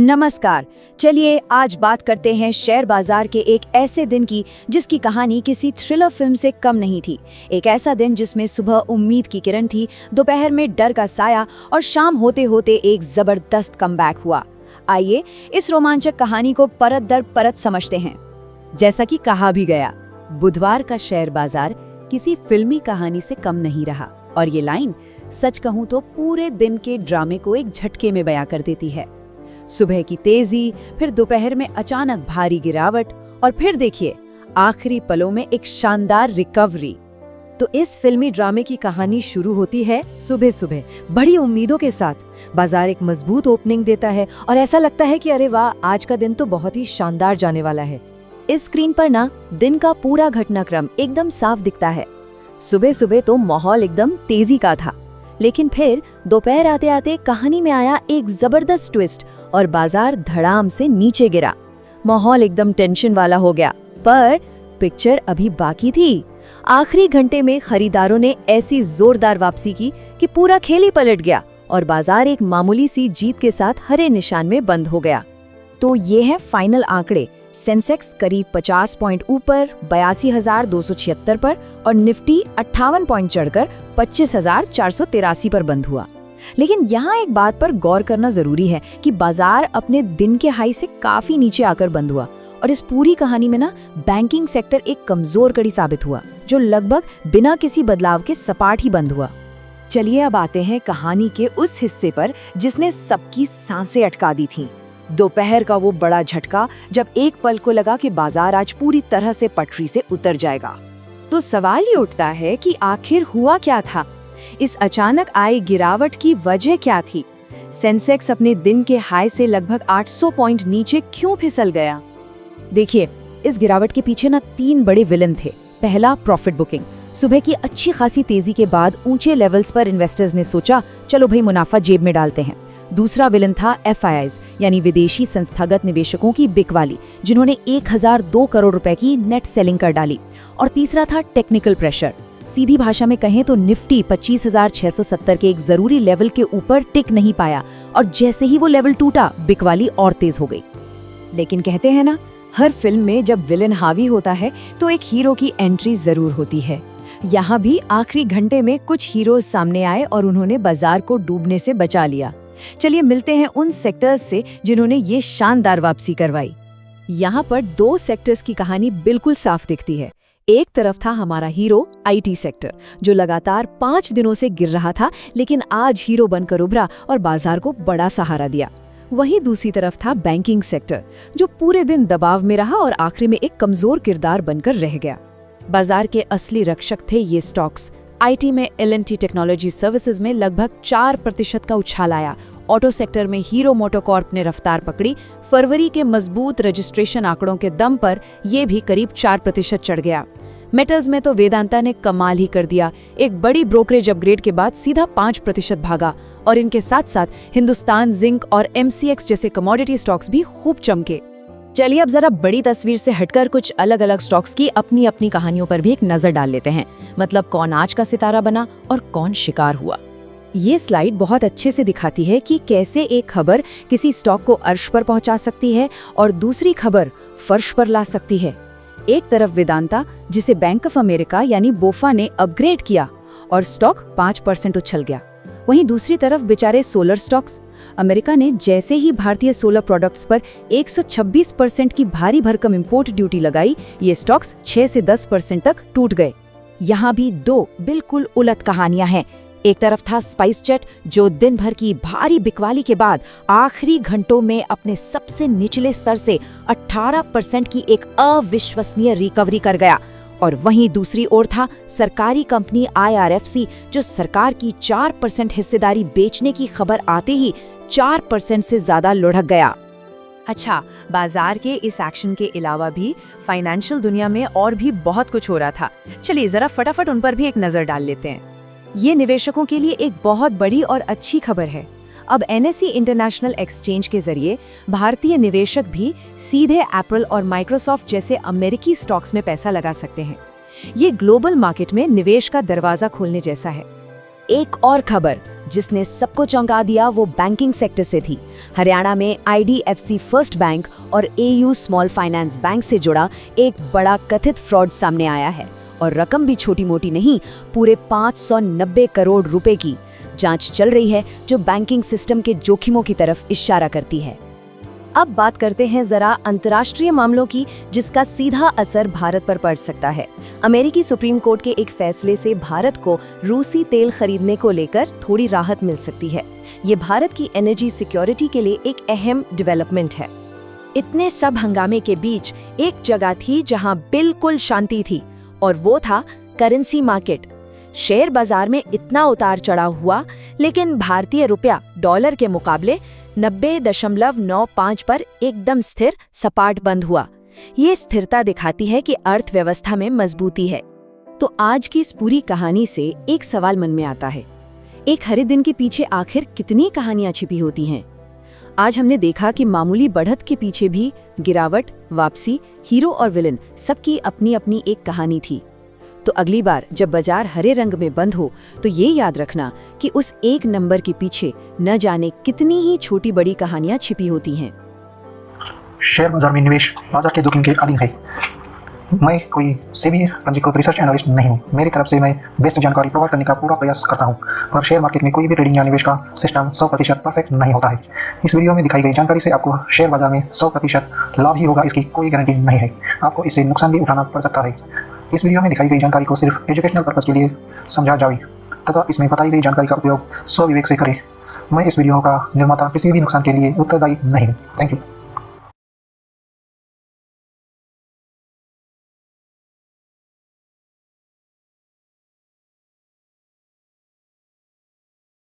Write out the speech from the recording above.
नमस्कार। चलिए आज बात करते हैं शेयर बाजार के एक ऐसे दिन की जिसकी कहानी किसी थ्रिलर फिल्म से कम नहीं थी। एक ऐसा दिन जिसमें सुबह उम्मीद की किरण थी, दोपहर में डर का साया और शाम होते होते एक जबरदस्त कमबैक हुआ। आइए इस रोमांचक कहानी को परत दर परत समझते हैं। जैसा कि कहा भी गया, बुधवार का शेयर बाजार किसी फिल्मी कहानी से कम नहीं रहा। और ये लाइन सच कहूं तो पूरे दिन के ड्रामे को एक झटके में बयां कर देती है। सुबह की तेजी, फिर दोपहर में अचानक भारी गिरावट और फिर देखिए आखिरी पलों में एक शानदार रिकवरी। तो इस फिल्मी ड्रामे की कहानी शुरू होती है सुबह सुबह बड़ी उम्मीदों के साथ। बाजार एक मजबूत ओपनिंग देता है और ऐसा लगता है कि अरे वाह, आज का दिन तो बहुत ही शानदार जाने वाला है। इस स्क्रीन पर ना दिन का पूरा घटनाक्रम एकदम साफ दिखता है। सुबह सुबह तो माहौल एकदम तेजी का था, लेकिन फिर दोपहर आते आते कहानी में आया एक जबरदस्त ट्विस्ट और बाजार धड़ाम से नीचे गिरा। माहौल एकदम टेंशन वाला हो गया, पर पिक्चर अभी बाकी थी। आखिरी घंटे में खरीदारों ने ऐसी जोरदार वापसी की कि पूरा खेल ही पलट गया और बाजार एक मामूली सी जीत के साथ हरे निशान में बंद हो गया। तो ये है फाइनल आंकड़े। सेंसेक्स करीब 50 पॉइंट ऊपर 82,276 पर और निफ्टी 58 पॉइंट चढ़कर 25,483 पर बंद हुआ। लेकिन यहाँ एक बात पर गौर करना जरूरी है कि बाजार अपने दिन के हाई से काफी नीचे आकर बंद हुआ और इस पूरी कहानी में ना बैंकिंग सेक्टर एक कमजोर कड़ी साबित हुआ, जो लगभग बिना किसी बदलाव के सपाट ही बंद हुआ। चलिए अब आते हैं कहानी के उस हिस्से पर जिसने सबकी सांसें अटका दी थीं। दोपहर का वो बड़ा झटका, जब एक पल को लगा कि बाजार आज पूरी तरह से पटरी से उतर जाएगा। तो सवाल ये उठता है कि आखिर हुआ क्या था? इस अचानक आई गिरावट की वजह क्या थी? सेंसेक्स अपने दिन के हाई से लगभग 800 पॉइंट नीचे क्यों फिसल गया? देखिए, इस गिरावट के पीछे ना 3 बड़े विलन थे। पहला, प्रॉफिट बुकिंग। सुबह की अच्छी खासी तेजी के बाद ऊंचे लेवल्स पर इन्वेस्टर्स ने सोचा चलो भाई मुनाफा जेब में डालते हैं। दूसरा विलन था FIIs यानी विदेशी संस्थागत निवेशकों की बिकवाली, जिन्होंने 1002 करोड़ रुपए की नेट सेलिंग कर डाली। और तीसरा था टेक्निकल प्रेशर। सीधी भाषा में कहें तो निफ्टी 25,670 के एक जरूरी लेवल के ऊपर टिक नहीं पाया और जैसे ही वो लेवल टूटा, बिकवाली और तेज हो गई। लेकिन कहते हैं ना, हर फिल्म में जब विलन हावी होता है तो एक हीरो की एंट्री जरूर होती है। यहाँ भी आखिरी घंटे में कुछ हीरोज सामने आए और उन्होंने बाजार को डूबने से बचा लिया। चलिए मिलते हैं उन सेक्टर्स से जिन्होंने ये शानदार वापसी करवाई। यहाँ पर 2 सेक्टर्स की कहानी बिल्कुल साफ दिखती है। एक तरफ था हमारा हीरो IT सेक्टर, जो लगातार 5 दिनों से गिर रहा था, लेकिन आज हीरो बनकर उभरा और बाजार को बड़ा सहारा दिया। वहीं दूसरी तरफ था बैंकिंग सेक्टर, जो पूरे दिन दबाव में रहा और आखिर में एक कमजोर किरदार बनकर रह गया। बाजार के असली रक्षक थे ये स्टॉक्स। IT में L&T टेक्नोलॉजी सर्विसेज में लगभग 4% का उछाल आया। ऑटो सेक्टर में हीरो मोटोकॉर्प ने रफ्तार पकड़ी। फरवरी के मजबूत रजिस्ट्रेशन आंकड़ों के दम पर ये भी करीब 4% चढ़ गया। मेटल्स में तो वेदांता ने कमाल ही कर दिया। एक बड़ी ब्रोकरेज अपग्रेड के बाद सीधा 5% भागा और इनके साथ साथ हिंदुस्तान जिंक और MCX जैसे कमोडिटी स्टॉक्स भी खूब चमके। चलिए अब जरा बड़ी तस्वीर से हटकर कुछ अलग अलग स्टॉक्स की अपनी अपनी कहानियों पर भी एक नजर डाल लेते हैं। मतलब कौन आज का सितारा बना और कौन शिकार हुआ। ये स्लाइड बहुत अच्छे से दिखाती है कि कैसे एक खबर किसी स्टॉक को अर्श पर पहुंचा सकती है और दूसरी खबर फर्श पर ला सकती है। एक तरफ वेदांता, जिसे बैंक ऑफ अमेरिका यानी बोफा ने अपग्रेड किया और स्टॉक 5% उछल गया। वहीं दूसरी तरफ बेचारे सोलर स्टॉक्स। अमेरिका ने जैसे ही भारतीय सोलर प्रोडक्ट्स पर 126% की भारी भरकम इंपोर्ट ड्यूटी लगाई, ये स्टॉक्स 6 से 10% तक टूट गए। यहाँ भी 2 बिल्कुल उलट कहानियां हैं। एक तरफ था स्पाइसजेट, जो दिन भर की भारी बिकवाली के बाद आखिरी घंटों में अपने सबसे निचले स्तर से 18% की एक अविश्वसनीय रिकवरी कर गया। और वहीं दूसरी ओर था सरकारी कंपनी IRFC, जो सरकार की 4% हिस्सेदारी बेचने की खबर आते ही 4% से ज्यादा लुढ़क गया। अच्छा, बाजार के इस एक्शन के अलावा भी फाइनेंशियल दुनिया में और भी बहुत कुछ हो रहा था। चलिए जरा फटाफट उन पर भी एक नजर डाल लेते हैं। ये निवेशकों के लिए एक बहुत बड़ी और अच्छी खबर है। अब NSE इंटरनेशनल एक्सचेंज के जरिए भारतीय निवेशक भी सीधे एप्पल और माइक्रोसॉफ्ट जैसे अमेरिकी स्टॉक्स में पैसा लगा सकते हैं। ये ग्लोबल मार्केट में निवेश का दरवाजा खोलने जैसा है। एक और खबर, जिसने सबको चौंका दिया वो बैंकिंग सेक्टर से थी। हरियाणा में IDFC फर्स्ट बैंक और AU स्मॉल फाइनेंस बैंक से जुड़ा एक बड़ा कथित फ्रॉड सामने आया है और रकम भी छोटी मोटी नहीं, पूरे 590 करोड़ रुपए की। जांच चल रही है जो बैंकिंग सिस्टम के जोखिमों की तरफ इशारा करती है। अब बात करते हैं जरा अंतर्राष्ट्रीय मामलों की, जिसका सीधा असर भारत पर पड़ सकता है। अमेरिकी सुप्रीम कोर्ट के एक फैसले से भारत को रूसी तेल खरीदने को लेकर थोड़ी राहत मिल सकती है। ये भारत की एनर्जी सिक्योरिटी के लिए एक अहम डेवलपमेंट है। इतने सब हंगामे के बीच एक जगह थी जहां बिल्कुल शांति थी, और वो था करेंसी मार्केट। शेयर बाजार में इतना उतार चढ़ाव हुआ, लेकिन भारतीय रुपया डॉलर के मुकाबले 90.95 पर एकदम स्थिर सपाट बंद हुआ। ये स्थिरता दिखाती है कि अर्थव्यवस्था में मजबूती है। तो आज की इस पूरी कहानी से एक सवाल मन में आता है, एक हरे दिन के पीछे आखिर कितनी कहानियां छिपी होती हैं? आज हमने देखा कि मामूली बढ़त के पीछे भी गिरावट, वापसी, हीरो और विलन, सबकी अपनी अपनी एक कहानी थी। तो अगली बार जब बाजार हरे रंग में बंद हो तो ये याद रखना कि उस एक नंबर के पीछे न जाने कितनी ही छोटी बड़ी कहानियां छिपी होती हैं। शेयर बाजार में निवेश बाजार के जोखिम के अधीन है। मैं कोई सेबी पंजीकृत रिसर्च एनालिस्ट नहीं हूँ। मेरी तरफ से मैं बेस्ट जानकारी प्रोवाइड करने का पूरा प्रयास करता हूँ, पर शेयर मार्केट में कोई भी ट्रेडिंग या निवेश का सिस्टम 100% परफेक्ट नहीं होता है। इस वीडियो में दिखाई गई जानकारी से आपको शेयर बाजार में 100% लाभ ही होगा, इसकी कोई गारंटी नहीं है। आपको इससे नुकसान भी उठाना पड़ सकता है। इस वीडियो में दिखाई गई जानकारी को सिर्फ एजुकेशनल पर्पस के लिए समझा जाए तथा इसमें बताई गई जानकारी का उपयोग स्वविवेक से करें। मैं इस वीडियो का निर्माता किसी भी नुकसान के लिए उत्तरदायी नहीं हूँ। Thank you.